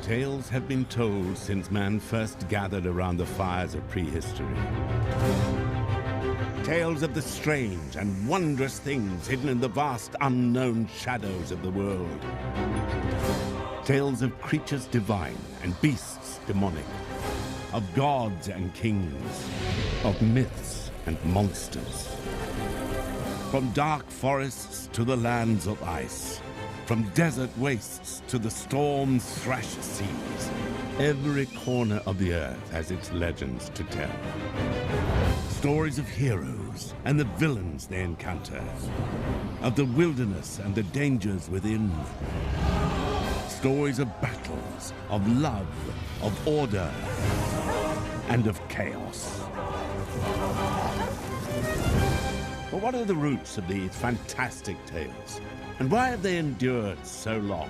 Tales have been told since man first gathered around the fires of prehistory. Tales of the strange and wondrous things hidden in the vast unknown shadows of the world. Tales of creatures divine and beasts demonic, of gods and kings, of myths and monsters. From dark forests to the lands of ice, from desert wastes to the storm-thrashed seas, every corner of the earth has its legends to tell. Stories of heroes and the villains they encounter, of the wilderness and the dangers within. Stories of battles, of love, of order, and of chaos. But what are the roots of these fantastic tales? And why have they endured so long?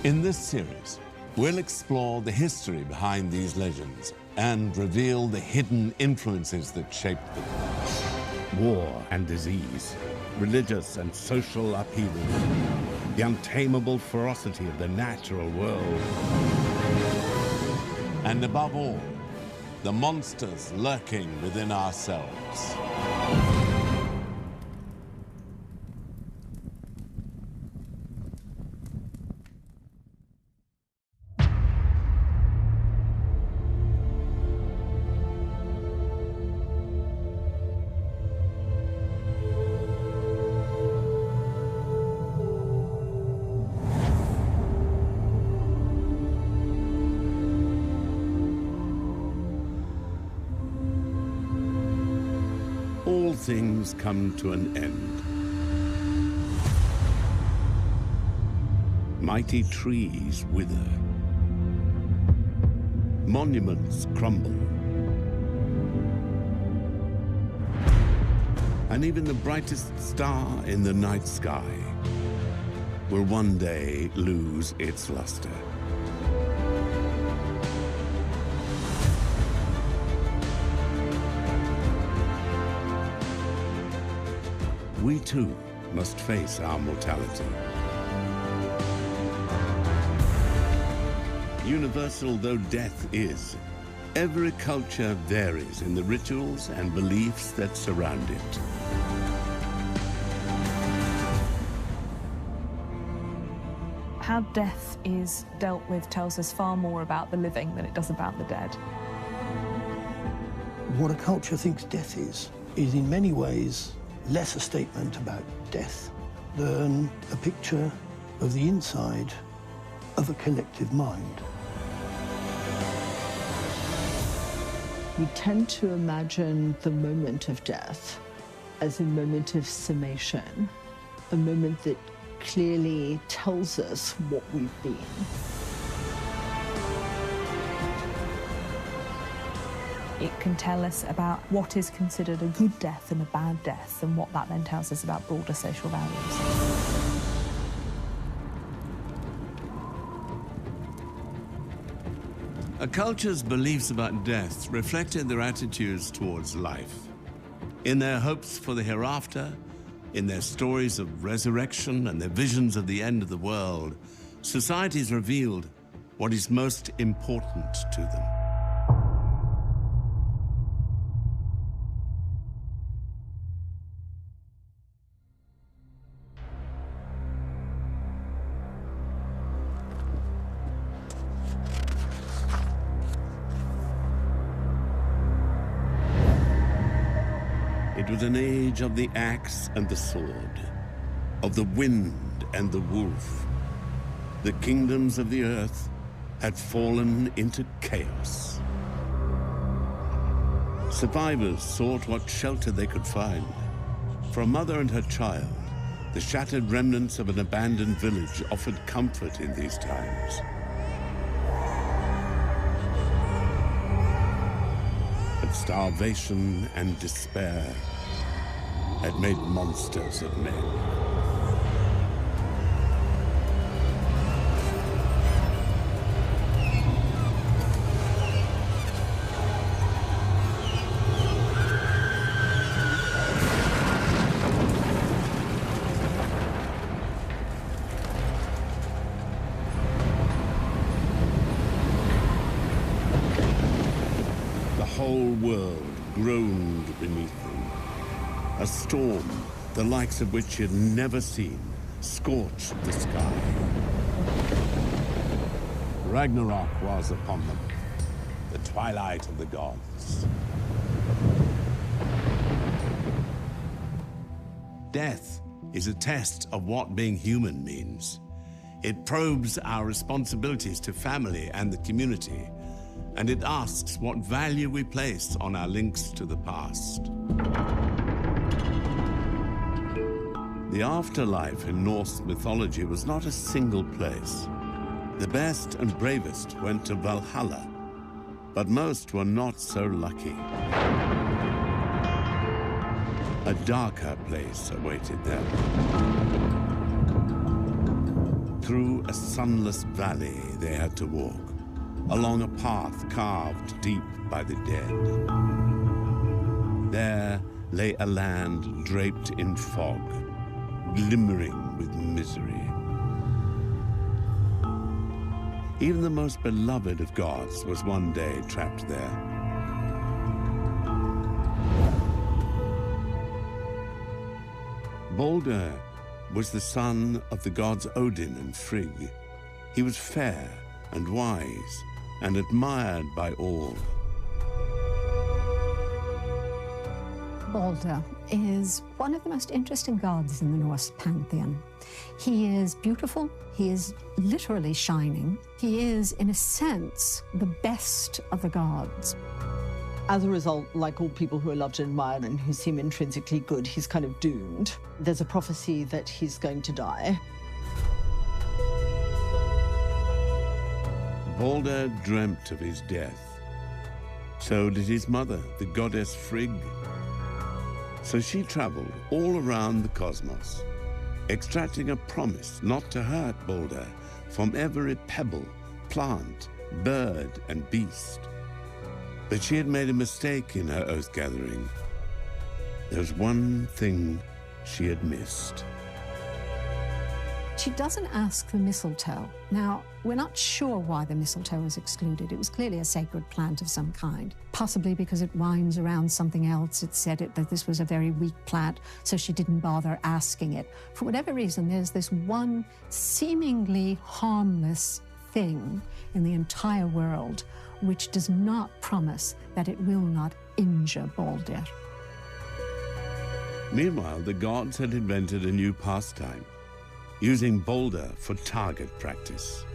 In this series, we'll explore the history behind these legends and reveal the hidden influences that shaped them. War and disease, religious and social upheaval, the untamable ferocity of the natural world. And above all, the monsters lurking within ourselves. All things come to an end. Mighty trees wither. Monuments crumble. And even the brightest star in the night sky will one day lose its luster. We too must face our mortality. Universal though death is, every culture varies in the rituals and beliefs that surround it. How death is dealt with tells us far more about the living than it does about the dead. What a culture thinks death is in many ways less a statement about death than a picture of the inside of a collective mind. We tend to imagine the moment of death as a moment of summation, a moment that clearly tells us what we've been. It can tell us about what is considered a good death and a bad death, and what that then tells us about broader social values. A culture's beliefs about death reflected their attitudes towards life. In their hopes for the hereafter, in their stories of resurrection and their visions of the end of the world, societies revealed what is most important to them. It was an age of the axe and the sword, of the wind and the wolf. The kingdoms of the earth had fallen into chaos. Survivors sought what shelter they could find. For a mother and her child, the shattered remnants of an abandoned village offered comfort in these times. But starvation and despair had made monsters of men. world groaned beneath them. A storm, the likes of which he had never seen, scorched the sky. Ragnarok was upon them, the twilight of the gods. Death is a test of what being human means. It probes our responsibilities to family and the community, and it asks what value we place on our links to the past. The afterlife in Norse mythology was not a single place. The best and bravest went to Valhalla, but most were not so lucky. A darker place awaited them. Through a sunless valley they had to walk, along a path carved deep by the dead. There lay a land draped in fog, glimmering with misery. Even the most beloved of gods was one day trapped there. Balder was the son of the gods Odin and Frigg. He was fair and wise and admired by all. Balder is one of the most interesting gods in the Norse pantheon. He is beautiful, he is literally shining. He is, in a sense, the best of the gods. As a result, like all people who are loved and admired and who seem intrinsically good, he's kind of doomed. There's a prophecy that he's going to die. Balder dreamt of his death. So did his mother, the goddess Frigg. So she traveled all around the cosmos, extracting a promise not to hurt Balder from every pebble, plant, bird, and beast. But she had made a mistake in her oath-gathering. There was one thing she had missed. She doesn't ask for mistletoe. Now, we're not sure why the mistletoe was excluded. It was clearly a sacred plant of some kind, possibly because it winds around something else. It said that this was a very weak plant, so she didn't bother asking it. For whatever reason, there's this one seemingly harmless thing in the entire world which does not promise that it will not injure Balder. Meanwhile, the gods had invented a new pastime, using Balder for target practice.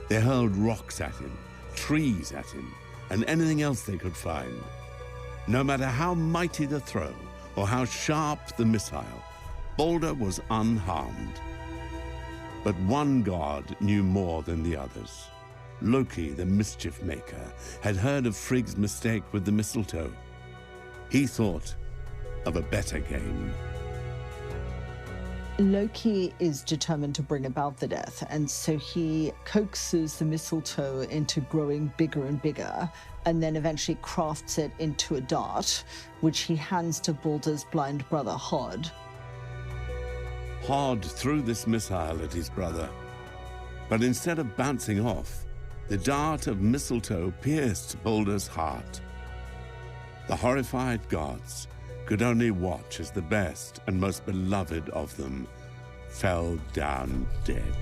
They hurled rocks at him, trees at him, and anything else they could find. No matter how mighty the throw or how sharp the missile, Balder was unharmed. But one god knew more than the others. Loki, the mischief maker, had heard of Frigg's mistake with the mistletoe. He thought of a better game. Loki is determined to bring about the death, and so he coaxes the mistletoe into growing bigger and bigger, and then eventually crafts it into a dart, which he hands to Balder's blind brother, Hod. Hod threw this missile at his brother, but instead of bouncing off, the dart of mistletoe pierced Balder's heart. The horrified gods could only watch as the best and most beloved of them fell down dead.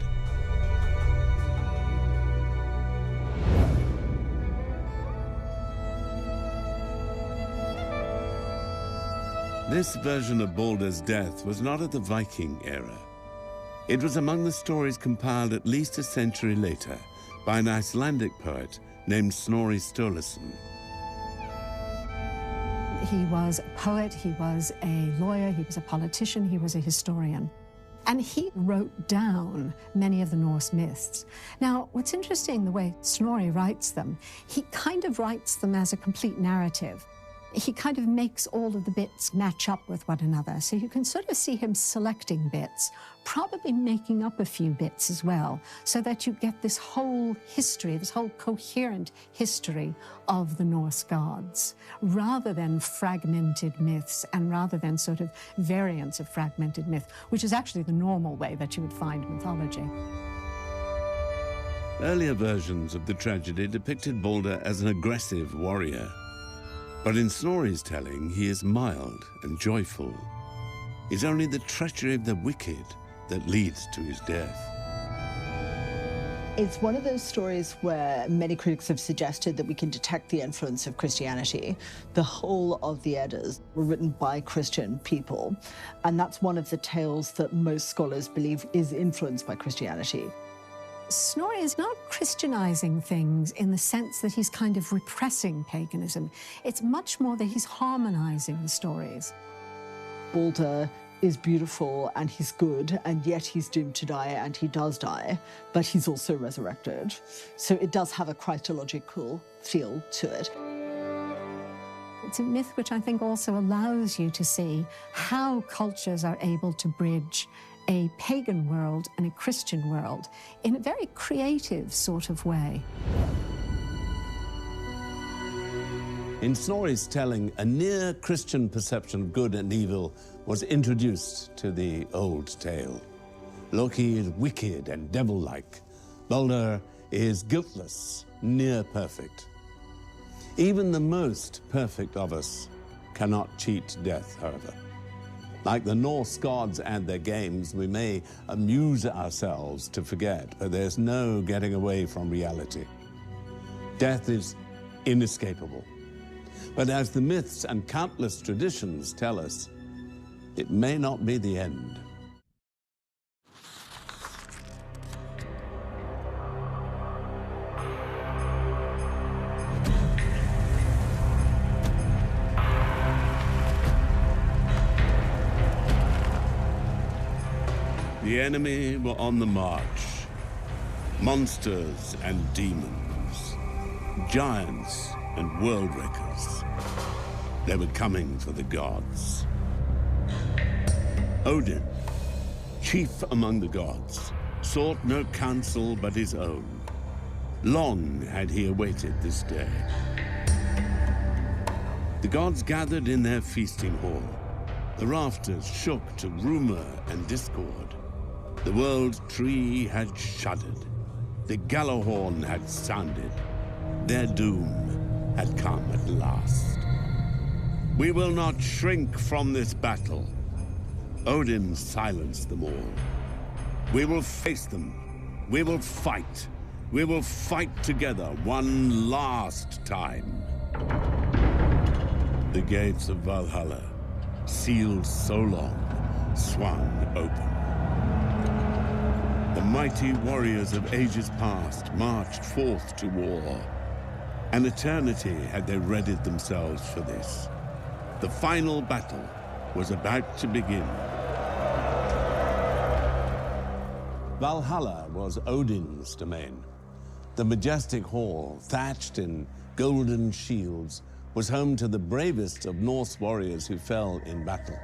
This version of Balder's death was not of the Viking era. It was among the stories compiled at least a century later by an Icelandic poet named Snorri Sturluson. He was a poet, he was a lawyer, he was a politician, he was a historian. And he wrote down many of the Norse myths. Now, what's interesting, the way Snorri writes them, he kind of writes them as a complete narrative. He kind of makes all of the bits match up with one another. So you can sort of see him selecting bits, probably making up a few bits as well, so that you get this whole history, this whole coherent history of the Norse gods, rather than fragmented myths and rather than sort of variants of fragmented myth, which is actually the normal way that you would find mythology. Earlier versions of the tragedy depicted Balder as an aggressive warrior. But in Snorri's telling, he is mild and joyful. It's only the treachery of the wicked that leads to his death. It's one of those stories where many critics have suggested that we can detect the influence of Christianity. The whole of the Eddas were written by Christian people, and that's one of the tales that most scholars believe is influenced by Christianity. Snorri is not Christianizing things in the sense that he's kind of repressing paganism. It's much more that he's harmonizing the stories. Balder is beautiful and he's good, and yet he's doomed to die, and he does die, but he's also resurrected. So it does have a Christological feel to it. It's a myth which I think also allows you to see how cultures are able to bridge a pagan world and a Christian world in a very creative sort of way. In Snorri's telling, a near-Christian perception of good and evil was introduced to the old tale. Loki is wicked and devil-like. Balder is guiltless, near-perfect. Even the most perfect of us cannot cheat death, however. Like the Norse gods and their games, we may amuse ourselves to forget, but there's no getting away from reality. Death is inescapable. But as the myths and countless traditions tell us, it may not be the end. The enemy were on the march. Monsters and demons. Giants and world wreckers. They were coming for the gods. Odin, chief among the gods, sought no counsel but his own. Long had he awaited this day. The gods gathered in their feasting hall. The rafters shook to rumor and discord. The world tree had shuddered. The Gjallarhorn had sounded. Their doom had come at last. We will not shrink from this battle. Odin silenced them all. We will face them. We will fight. We will fight together one last time. The gates of Valhalla, sealed so long, swung open. The mighty warriors of ages past marched forth to war. An eternity had they readied themselves for this. The final battle was about to begin. Valhalla was Odin's domain. The majestic hall, thatched in golden shields, was home to the bravest of Norse warriors who fell in battle.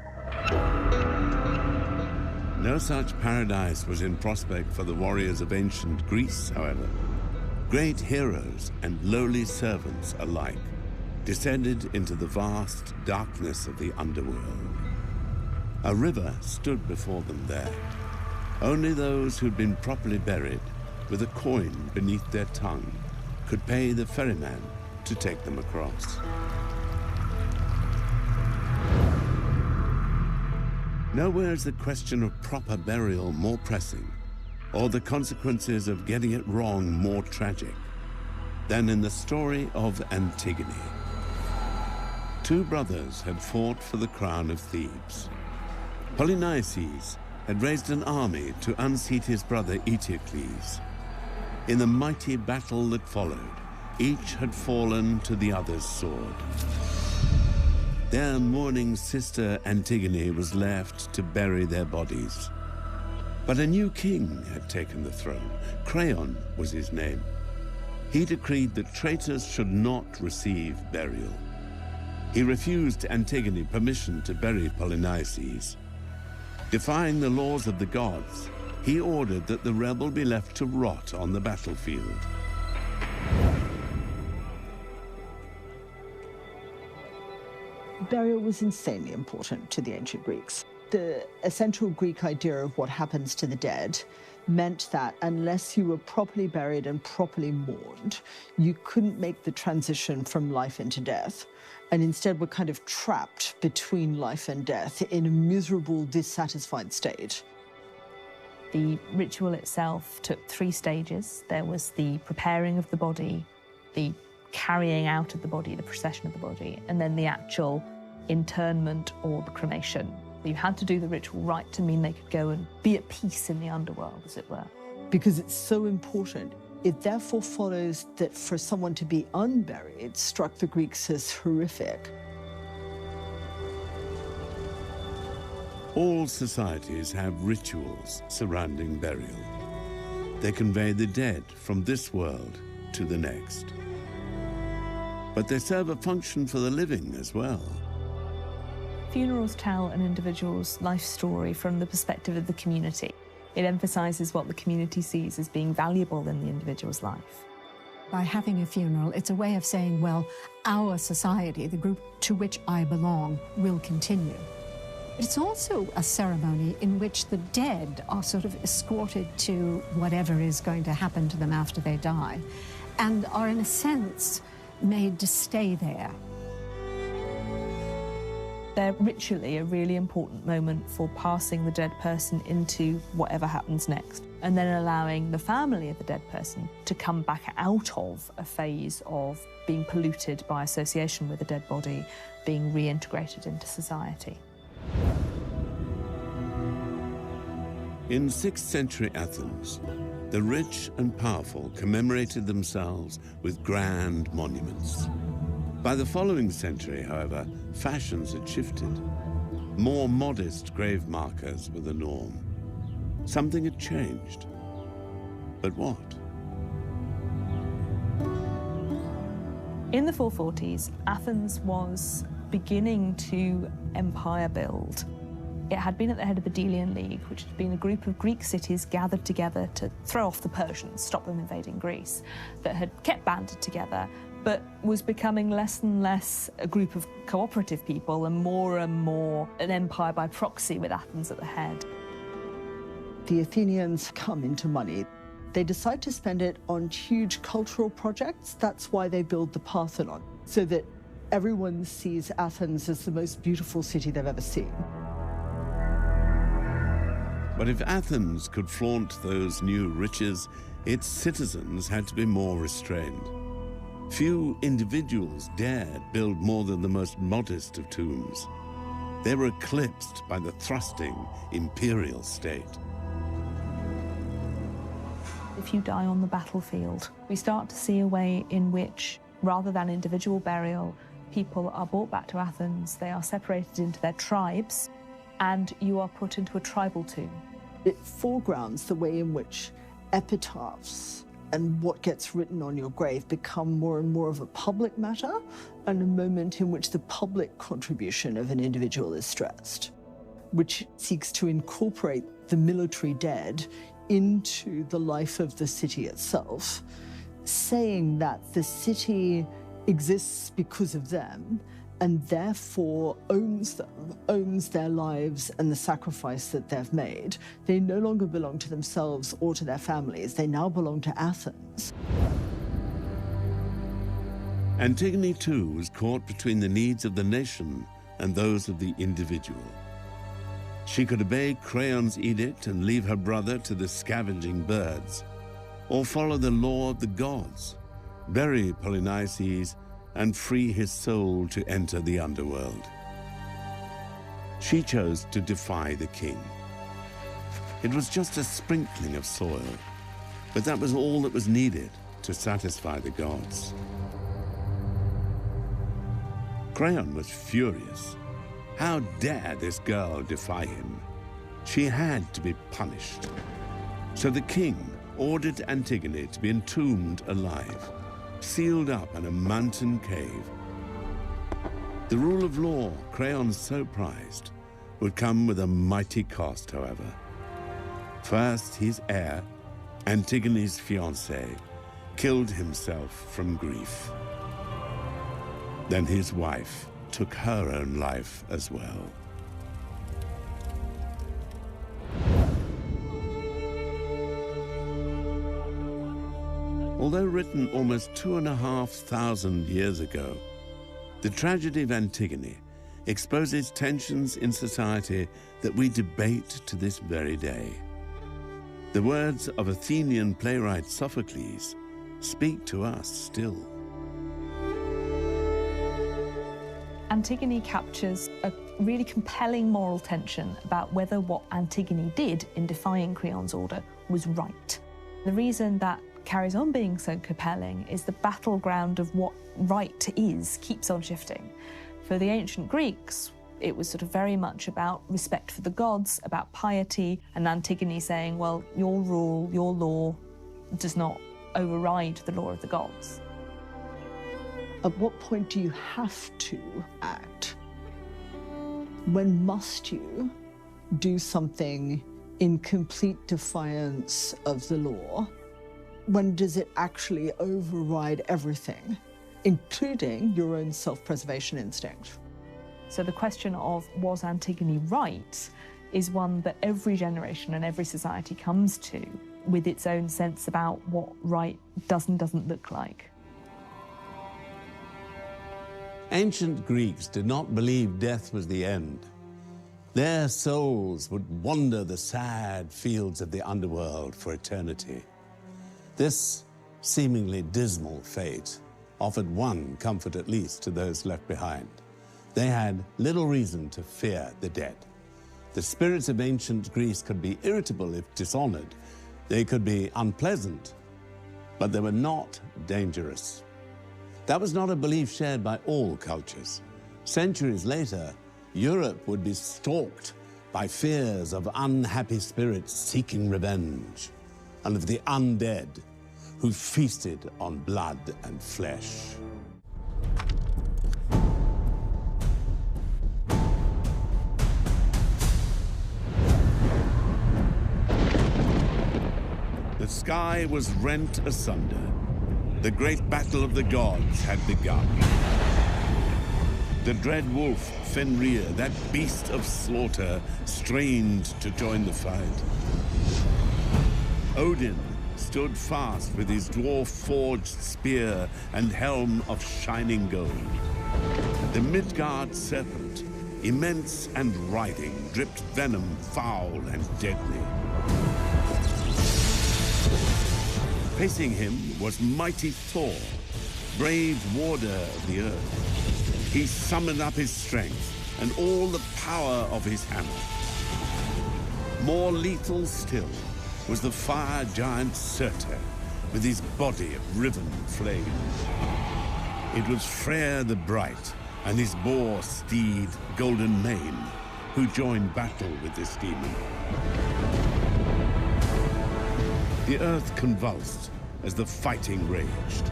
No such paradise was in prospect for the warriors of ancient Greece, however. Great heroes and lowly servants alike descended into the vast darkness of the underworld. A river stood before them there. Only those who'd been properly buried, with a coin beneath their tongue, could pay the ferryman to take them across. Nowhere is the question of proper burial more pressing, or the consequences of getting it wrong more tragic, than in the story of Antigone. Two brothers had fought for the crown of Thebes. Polynices had raised an army to unseat his brother Eteocles. In the mighty battle that followed, each had fallen to the other's sword. Their mourning sister Antigone was left to bury their bodies. But a new king had taken the throne. Creon was his name. He decreed that traitors should not receive burial. He refused Antigone permission to bury Polynices. Defying the laws of the gods, he ordered that the rebel be left to rot on the battlefield. Burial was insanely important to the ancient Greeks. The essential Greek idea of what happens to the dead meant that unless you were properly buried and properly mourned, you couldn't make the transition from life into death. And instead, we're kind of trapped between life and death in a miserable, dissatisfied state. The ritual itself took 3 stages. There was the preparing of the body, the carrying out of the body, the procession of the body, and then the actual internment or the cremation. You had to do the ritual right to mean they could go and be at peace in the underworld, as it were. Because it's so important. It therefore follows that for someone to be unburied struck the Greeks as horrific. All societies have rituals surrounding burial. They convey the dead from this world to the next. But they serve a function for the living as well. Funerals tell an individual's life story from the perspective of the community. It emphasises what the community sees as being valuable in the individual's life. By having a funeral, it's a way of saying, well, our society, the group to which I belong, will continue. It's also a ceremony in which the dead are sort of escorted to whatever is going to happen to them after they die, and are, in a sense, made to stay there. They're ritually a really important moment for passing the dead person into whatever happens next, and then allowing the family of the dead person to come back out of a phase of being polluted by association with the dead body, being reintegrated into society. In 6th century Athens, the rich and powerful commemorated themselves with grand monuments. By the following century, however, fashions had shifted. More modest grave markers were the norm. Something had changed. But what? In the 440s, Athens was beginning to empire build. It had been at the head of the Delian League, which had been a group of Greek cities gathered together to throw off the Persians, stop them invading Greece, that had kept banded together, but was becoming less and less a group of cooperative people and more an empire by proxy with Athens at the head. The Athenians come into money. They decide to spend it on huge cultural projects. That's why they build the Parthenon, so that everyone sees Athens as the most beautiful city they've ever seen. But if Athens could flaunt those new riches, its citizens had to be more restrained. Few individuals dared build more than the most modest of tombs. They were eclipsed by the thrusting imperial state. If you die on the battlefield, we start to see a way in which, rather than individual burial, people are brought back to Athens, they are separated into their tribes, and you are put into a tribal tomb. It foregrounds the way in which epitaphs and what gets written on your grave become more and more of a public matter, and a moment in which the public contribution of an individual is stressed, which seeks to incorporate the military dead into the life of the city itself, saying that the city exists because of them, and therefore owns them, owns their lives and the sacrifice that they've made. They no longer belong to themselves or to their families. They now belong to Athens. Antigone, too, was caught between the needs of the nation and those of the individual. She could obey Creon's edict and leave her brother to the scavenging birds, or follow the law of the gods, bury Polynices, and free his soul to enter the underworld. She chose to defy the king. It was just a sprinkling of soil, but that was all that was needed to satisfy the gods. Creon was furious. How dare this girl defy him? She had to be punished. So the king ordered Antigone to be entombed alive, sealed up in a mountain cave. The rule of law Creon so prized would come with a mighty cost, however. First, his heir, Antigone's fiancé, killed himself from grief. Then his wife took her own life as well. Although written almost 2,500 years ago, The tragedy of Antigone exposes tensions in society that we debate to this very day. The words of Athenian playwright Sophocles speak to us still. Antigone captures a really compelling moral tension about whether what Antigone did in defying Creon's order was right. The reason that carries on being so compelling is the battleground of what right is keeps on shifting. For the ancient Greeks, it was sort of very much about respect for the gods, about piety, and Antigone saying, well, your rule, your law does not override the law of the gods. At what point do you have to act? When must you do something in complete defiance of the law? When does it actually override everything, including your own self-preservation instinct? So the question of was Antigone right is one that every generation and every society comes to with its own sense about what right does and doesn't look like. Ancient Greeks did not believe death was the end. Their souls would wander the sad fields of the underworld for eternity. This seemingly dismal fate offered one comfort at least to those left behind. They had little reason to fear the dead. The spirits of ancient Greece could be irritable if dishonored. They could be unpleasant, but they were not dangerous. That was not a belief shared by all cultures. Centuries later, Europe would be stalked by fears of unhappy spirits seeking revenge, and of the undead who feasted on blood and flesh. The sky was rent asunder. The great battle of the gods had begun. The dread wolf, Fenrir, that beast of slaughter, strained to join the fight. Odin stood fast with his dwarf-forged spear and helm of shining gold. The Midgard serpent, immense and writhing, dripped venom foul and deadly. Facing him was mighty Thor, brave warder of the earth. He summoned up his strength and all the power of his hammer. More lethal still was the fire giant Surtur, with his body of riven flame. It was Freyr the Bright and his boar steed Golden Mane who joined battle with this demon. The earth convulsed as the fighting raged.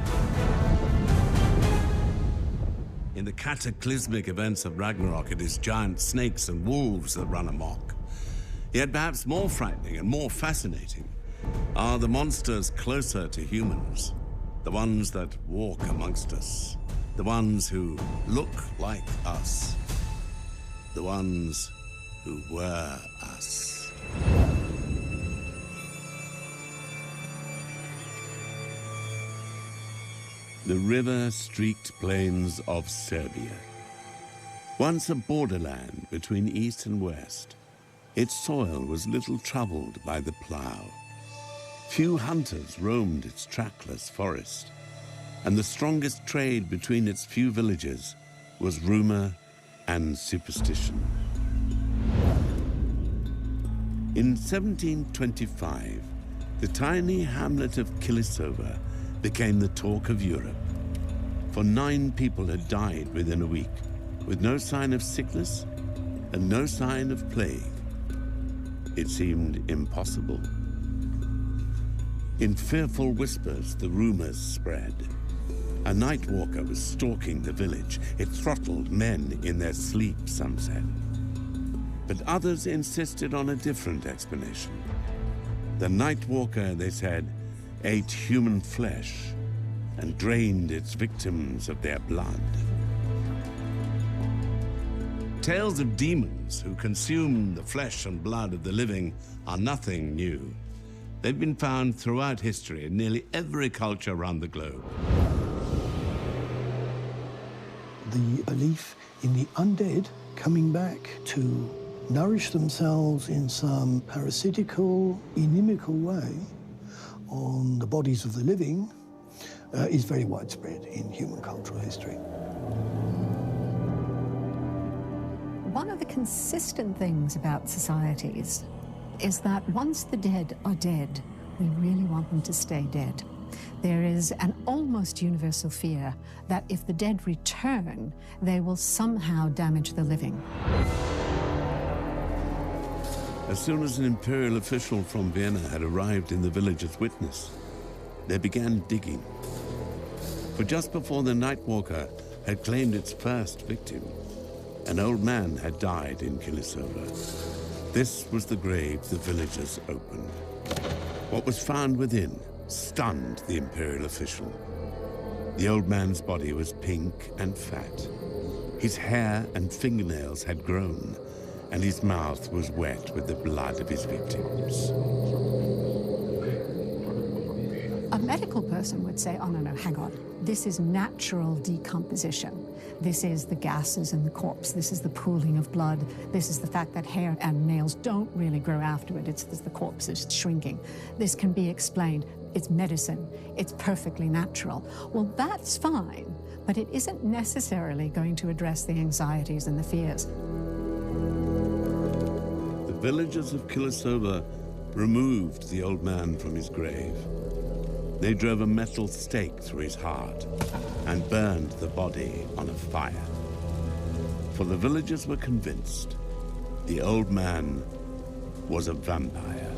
In the cataclysmic events of Ragnarok, it is giant snakes and wolves that run amok. Yet perhaps more frightening and more fascinating are the monsters closer to humans, the ones that walk amongst us, the ones who look like us, the ones who were us. The river-streaked plains of Serbia. Once a borderland between east and west, its soil was little troubled by the plough. Few hunters roamed its trackless forest, and the strongest trade between its few villages was rumor and superstition. In 1725, the tiny hamlet of Kilisova became the talk of Europe. For 9 people had died within a week, with no sign of sickness and no sign of plague. It seemed impossible. In fearful whispers, the rumors spread. A night walker was stalking the village. It throttled men in their sleep, some said. But others insisted on a different explanation. The night walker, they said, ate human flesh and drained its victims of their blood. Tales of demons who consume the flesh and blood of the living are nothing new. They've been found throughout history in nearly every culture around the globe. the belief in the undead coming back to nourish themselves in some parasitical, inimical way on the bodies of the living is very widespread in human cultural history. One of the consistent things about societies is that once the dead are dead, we really want them to stay dead. There is an almost universal fear that if the dead return, they will somehow damage the living. As soon as an imperial official from Vienna had arrived in the village as witness, they began digging. For just before the Nightwalker had claimed its first victim, an old man had died in Kilisova. This was the grave the villagers opened. What was found within stunned the imperial official. The old man's body was pink and fat. His hair and fingernails had grown, and his mouth was wet with the blood of his victims. A medical person would say, oh, no, hang on. This is natural decomposition. This is the gases in the corpse. This is the pooling of blood. This is the fact that hair and nails don't really grow after it. It's the corpse is shrinking. This can be explained. It's medicine. It's perfectly natural. Well, that's fine, but it isn't necessarily going to address the anxieties and the fears. The villagers of Kilisova removed the old man from his grave. They drove a metal stake through his heart and burned the body on a fire. For the villagers were convinced the old man was a vampire.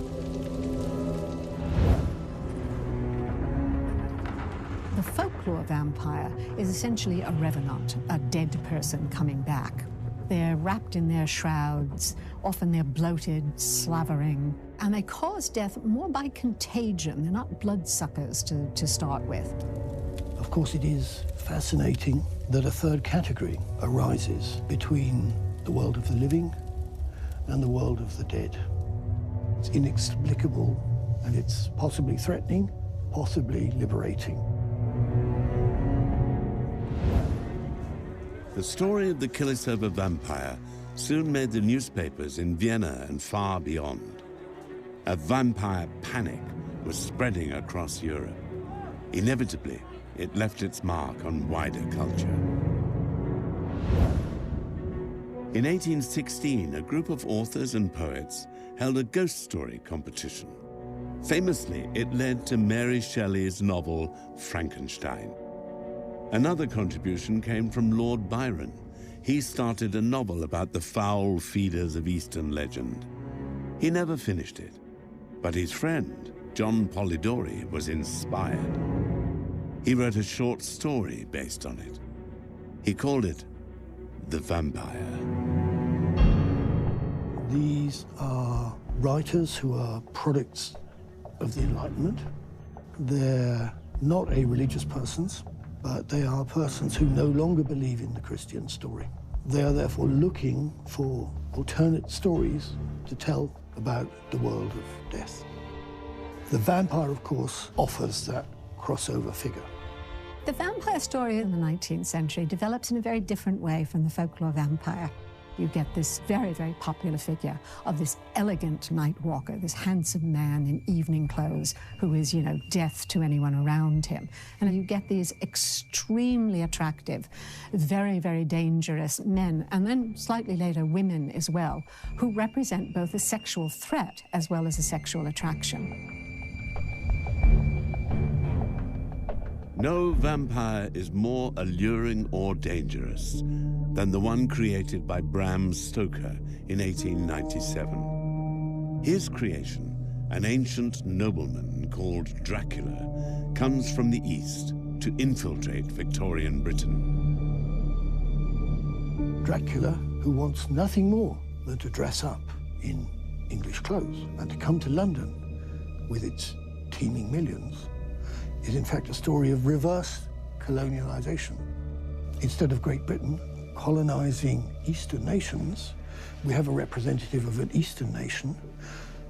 The folklore vampire is essentially a revenant, a dead person coming back. They're wrapped in their shrouds, often they're bloated, slavering, and they cause death more by contagion. They're not bloodsuckers to start with. Of course, it is fascinating that a third category arises between the world of the living and the world of the dead. It's inexplicable, and it's possibly threatening, possibly liberating. The story of the Kilisova vampire soon made the newspapers in Vienna and far beyond. A vampire panic was spreading across Europe. Inevitably, it left its mark on wider culture. In 1816, a group of authors and poets held a ghost story competition. Famously, it led to Mary Shelley's novel Frankenstein. Another contribution came from Lord Byron. He started a novel about the foul feeders of Eastern legend. He never finished it, but his friend, John Polidori, was inspired. He wrote a short story based on it. He called it The Vampire. These are writers who are products of the Enlightenment. They're not religious persons, but they are persons who no longer believe in the Christian story. They are therefore looking for alternate stories to tell about the world of death. The vampire, of course, offers that crossover figure. The vampire story in the 19th century develops in a very different way from the folklore vampire. You get this very, very popular figure of this elegant night walker, this handsome man in evening clothes who is, death to anyone around him. And you get these extremely attractive, very, very dangerous men, and then slightly later women as well, who represent both a sexual threat as well as a sexual attraction. No vampire is more alluring or dangerous than the one created by Bram Stoker in 1897. His creation, an ancient nobleman called Dracula, comes from the East to infiltrate Victorian Britain. Dracula, who wants nothing more than to dress up in English clothes and to come to London with its teeming millions, is in fact a story of reverse colonialization. Instead of Great Britain colonizing Eastern nations, we have a representative of an Eastern nation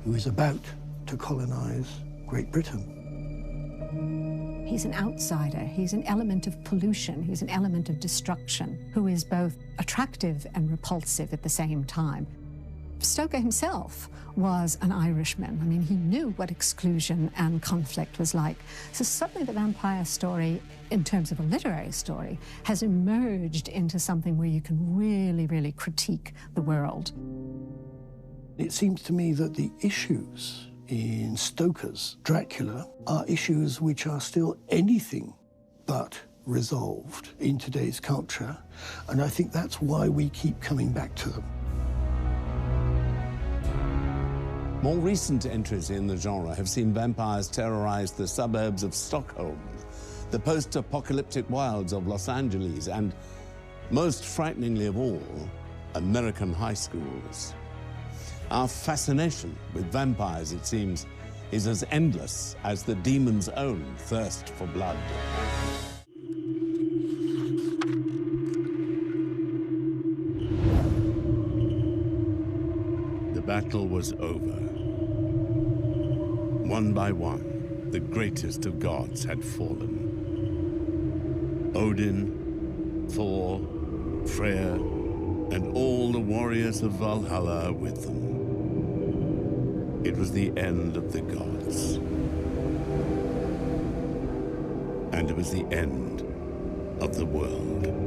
who is about to colonize Great Britain. He's an outsider. He's an element of pollution. He's an element of destruction who is both attractive and repulsive at the same time. Stoker himself was an Irishman. I mean, he knew what exclusion and conflict was like. So suddenly the vampire story, in terms of a literary story, has emerged into something where you can really, really critique the world. It seems to me that the issues in Stoker's Dracula are issues which are still anything but resolved in today's culture, and I think that's why we keep coming back to them. More recent entries in the genre have seen vampires terrorize the suburbs of Stockholm, the post-apocalyptic wilds of Los Angeles, and, most frighteningly of all, American high schools. Our fascination with vampires, it seems, is as endless as the demon's own thirst for blood. The battle was over. One by one, the greatest of gods had fallen. Odin, Thor, Freya, and all the warriors of Valhalla with them. It was the end of the gods. And it was the end of the world.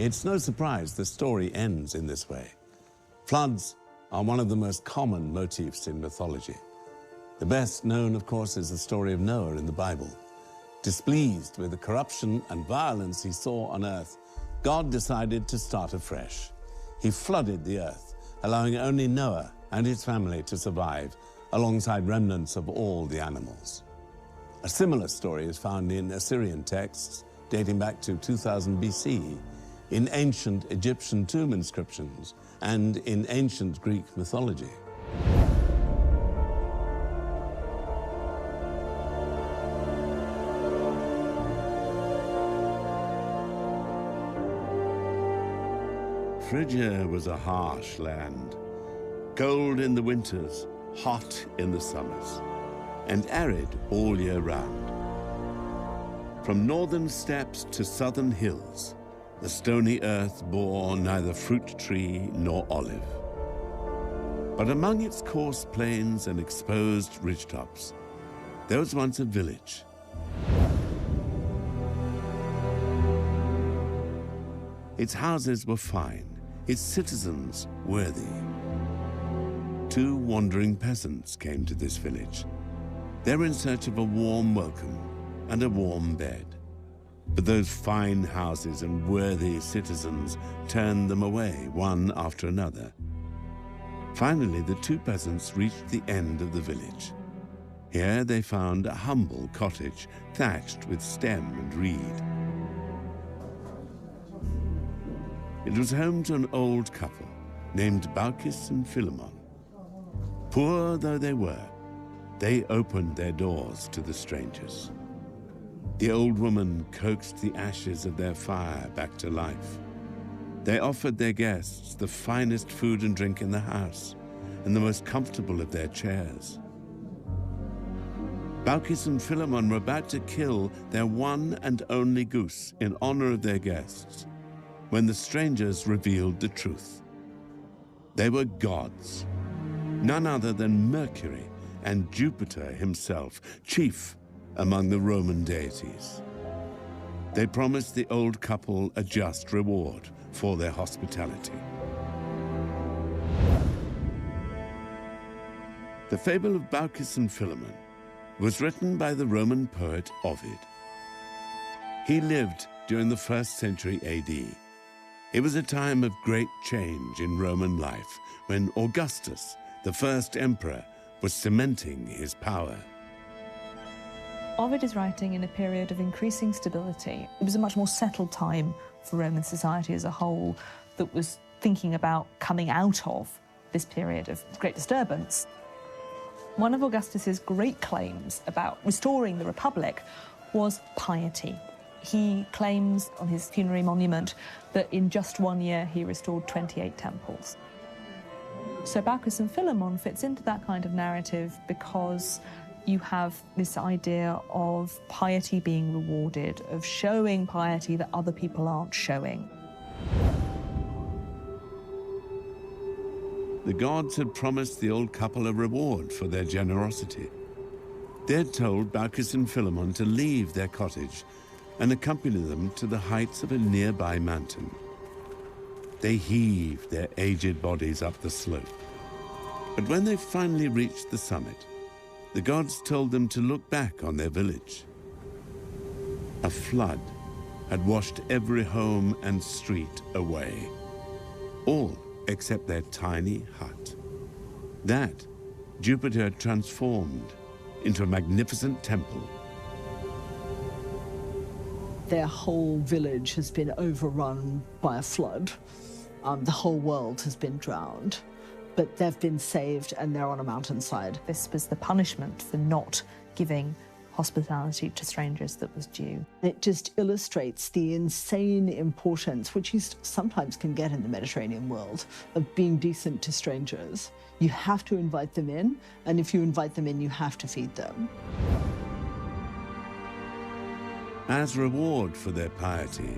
It's no surprise the story ends in this way. Floods are one of the most common motifs in mythology. The best known, of course, is the story of Noah in the Bible. Displeased with the corruption and violence he saw on earth, God decided to start afresh. He flooded the earth, allowing only Noah and his family to survive, alongside remnants of all the animals. A similar story is found in Assyrian texts dating back to 2000 BC, in ancient Egyptian tomb inscriptions, and in ancient Greek mythology. Phrygia was a harsh land, cold in the winters, hot in the summers, and arid all year round. From northern steppes to southern hills, the stony earth bore neither fruit tree nor olive. But among its coarse plains and exposed ridgetops, there was once a village. Its houses were fine, its citizens worthy. Two wandering peasants came to this village. They were in search of a warm welcome and a warm bed. But those fine houses and worthy citizens turned them away, one after another. Finally, the two peasants reached the end of the village. Here they found a humble cottage thatched with stem and reed. It was home to an old couple named Baucis and Philemon. Poor though they were, they opened their doors to the strangers. The old woman coaxed the ashes of their fire back to life. They offered their guests the finest food and drink in the house and the most comfortable of their chairs. Baucis and Philemon were about to kill their one and only goose in honor of their guests when the strangers revealed the truth. They were gods, none other than Mercury and Jupiter himself, chief among the Roman deities. They promised the old couple a just reward for their hospitality. The fable of Baucis and Philemon was written by the Roman poet Ovid. He lived during the 1st century AD. It was a time of great change in Roman life when Augustus, the first emperor, was cementing his power. Ovid is writing in a period of increasing stability. It was a much more settled time for Roman society as a whole that was thinking about coming out of this period of great disturbance. One of Augustus's great claims about restoring the Republic was piety. He claims on his funerary monument that in just 1 year he restored 28 temples. So Baucis and Philemon fits into that kind of narrative because you have this idea of piety being rewarded, of showing piety that other people aren't showing. The gods had promised the old couple a reward for their generosity. They'd told Baucis and Philemon to leave their cottage and accompany them to the heights of a nearby mountain. They heaved their aged bodies up the slope. But when they finally reached the summit, the gods told them to look back on their village. A flood had washed every home and street away, all except their tiny hut. That Jupiter had transformed into a magnificent temple. Their whole village has been overrun by a flood. The whole world has been drowned, but they've been saved and they're on a mountainside. This was the punishment for not giving hospitality to strangers that was due. It just illustrates the insane importance, which you sometimes can get in the Mediterranean world, of being decent to strangers. You have to invite them in, and if you invite them in, you have to feed them. As reward for their piety,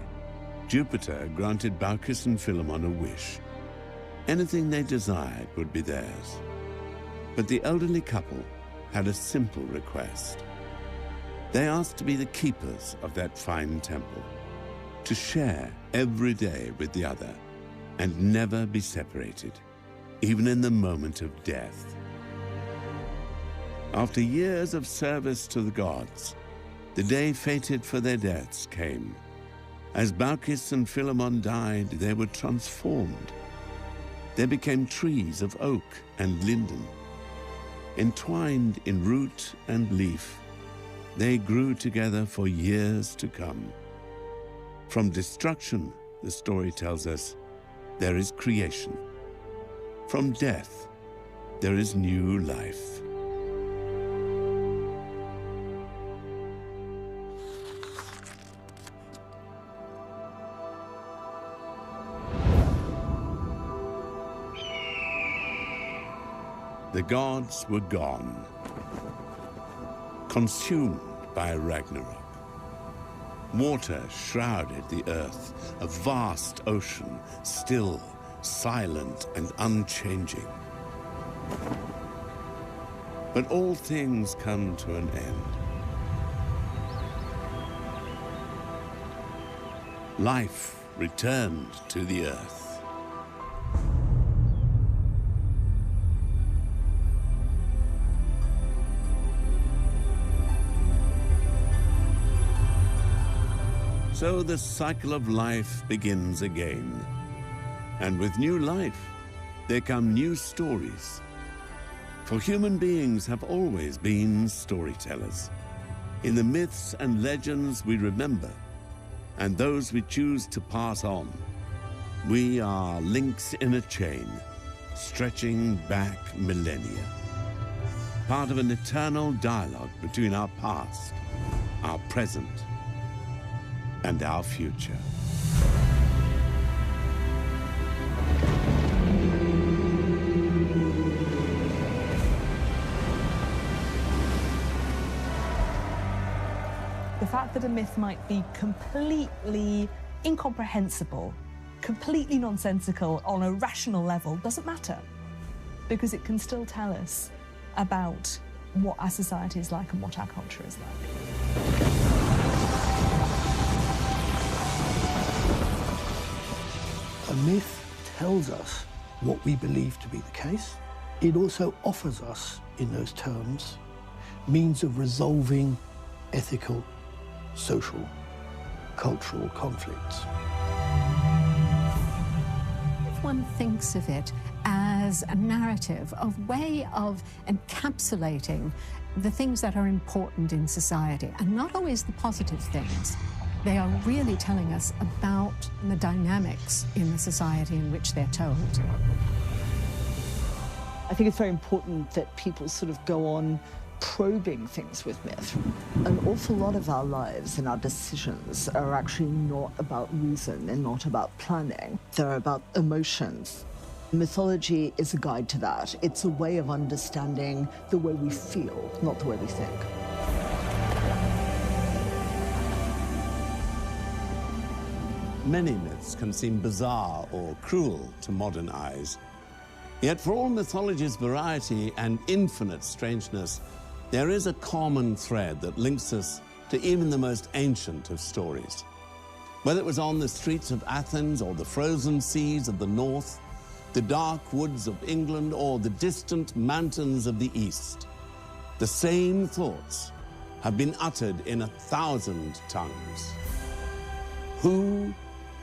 Jupiter granted Baucis and Philemon a wish. Anything they desired would be theirs. But the elderly couple had a simple request. They asked to be the keepers of that fine temple, to share every day with the other, and never be separated, even in the moment of death. After years of service to the gods, the day fated for their deaths came. As Baucis and Philemon died, they were transformed. They became trees of oak and linden. Entwined in root and leaf, they grew together for years to come. From destruction, the story tells us, there is creation. From death, there is new life. The gods were gone, consumed by Ragnarok. Water shrouded the earth, a vast ocean, still, silent, and unchanging. But all things come to an end. Life returned to the earth. So the cycle of life begins again. And with new life, there come new stories. For human beings have always been storytellers. In the myths and legends we remember, and those we choose to pass on, we are links in a chain, stretching back millennia. Part of an eternal dialogue between our past, our present, and our future. The fact that a myth might be completely incomprehensible, completely nonsensical on a rational level doesn't matter, because it can still tell us about what our society is like and what our culture is like. A myth tells us what we believe to be the case. It also offers us, in those terms, means of resolving ethical, social, cultural conflicts. one thinks of it as a narrative, a way of encapsulating the things that are important in society, and not always the positive things. They are really telling us about the dynamics in the society in which they're told. I think it's very important that people sort of go on probing things with myth. An awful lot of our lives and our decisions are actually not about reason and not about planning. They're about emotions. Mythology is a guide to that. It's a way of understanding the way we feel, not the way we think. Many myths can seem bizarre or cruel to modern eyes. Yet for all mythology's variety and infinite strangeness, there is a common thread that links us to even the most ancient of stories. Whether it was on the streets of Athens or the frozen seas of the north, the dark woods of England or the distant mountains of the east, the same thoughts have been uttered in 1,000 tongues. Who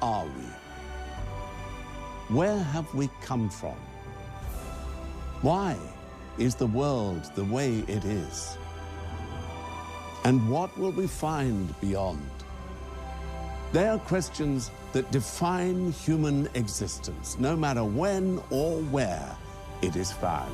are we? Where have we come from? Why is the world the way it is? And what will we find beyond? They are questions that define human existence, no matter when or where it is found.